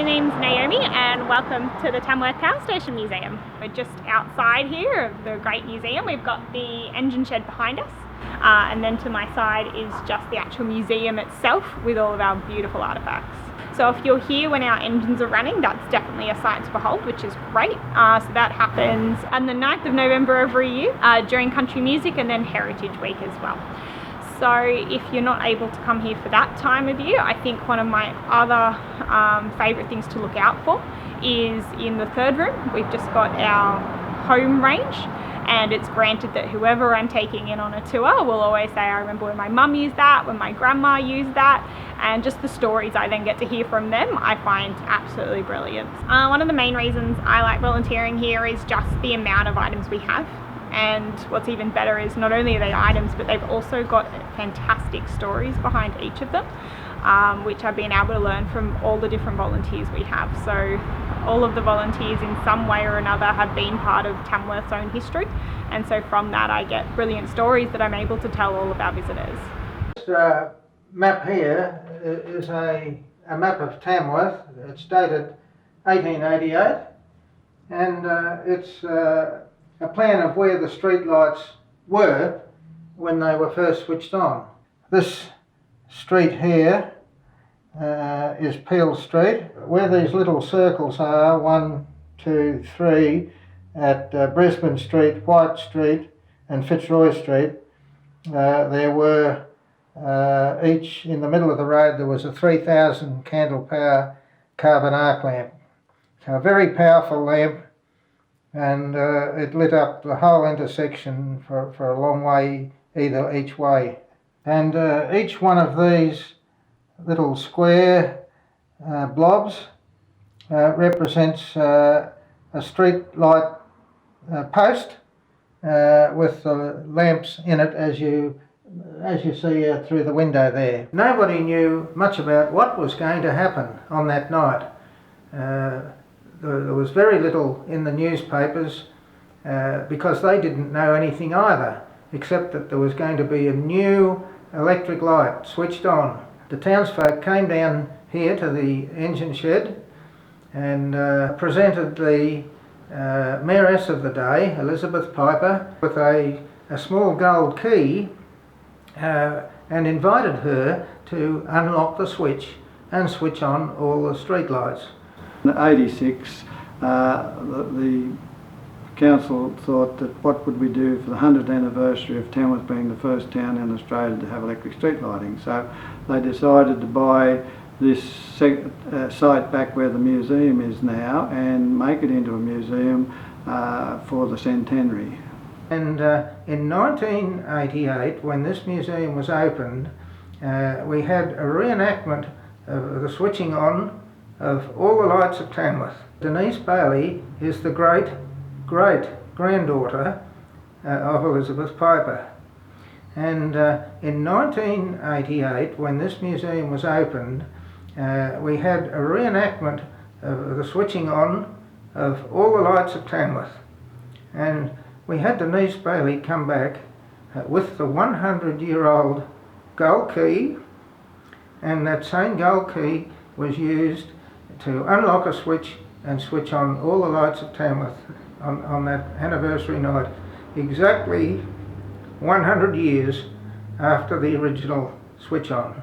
my name's Naomi and welcome to the Tamworth Powerstation Museum. We're just outside here of the great museum. We've got the engine shed behind us and then to my side is just the actual museum itself with all of our beautiful artefacts. So if you're here when our engines are running, that's definitely a sight to behold, which is great. So that happens on the 9th of November every year during country music and then Heritage Week as well. So if you're not able to come here for that time of year, I think one of my other favourite things to look out for is in the third room. We've just got our home range, and it's granted that whoever I'm taking in on a tour will always say, I remember when my mum used that, when my grandma used that, and just the stories I then get to hear from them I find absolutely brilliant. One of the main reasons I like volunteering here is just the amount of items we have. And what's even better is not only are they items, but they've also got fantastic stories behind each of them, which I've been able to learn from all the different volunteers we have. So all of the volunteers in some way or another have been part of Tamworth's own history. And so from that I get brilliant stories that I'm able to tell all of our visitors. This map here is a map of Tamworth. It's dated 1888 and it's a plan of where the street lights were when they were first switched on. This street here is Peel Street. Where these little circles are, 1, 2, 3, at Brisbane Street, White Street and Fitzroy Street, there were each in the middle of the road there was a 3,000 candle power carbon arc lamp. So a very powerful lamp, and it lit up the whole intersection for a long way each way. And each one of these little square blobs represents a street light post with the lamps in it as you see through the window there. Nobody knew much about what was going to happen on that night. There was very little in the newspapers because they didn't know anything either, except that there was going to be a new electric light switched on. The townsfolk came down here to the engine shed and presented the mayoress of the day, Elizabeth Piper, with a small gold key and invited her to unlock the switch and switch on all the street lights. In 86, the council thought that what would we do for the 100th anniversary of Tamworth being the first town in Australia to have electric street lighting. So they decided to buy this site back where the museum is now and make it into a museum for the centenary. And in 1988, when this museum was opened, we had a reenactment of the switching on of all the lights of Tamworth. Denise Bailey is the great-granddaughter of Elizabeth Piper. And in 1988, when this museum was opened, we had a reenactment of the switching on of all the lights of Tamworth. And we had Denise Bailey come back with the 100-year-old gold key, and that same gold key was used to unlock a switch and switch on all the lights of Tamworth on that anniversary night, exactly 100 years after the original switch on.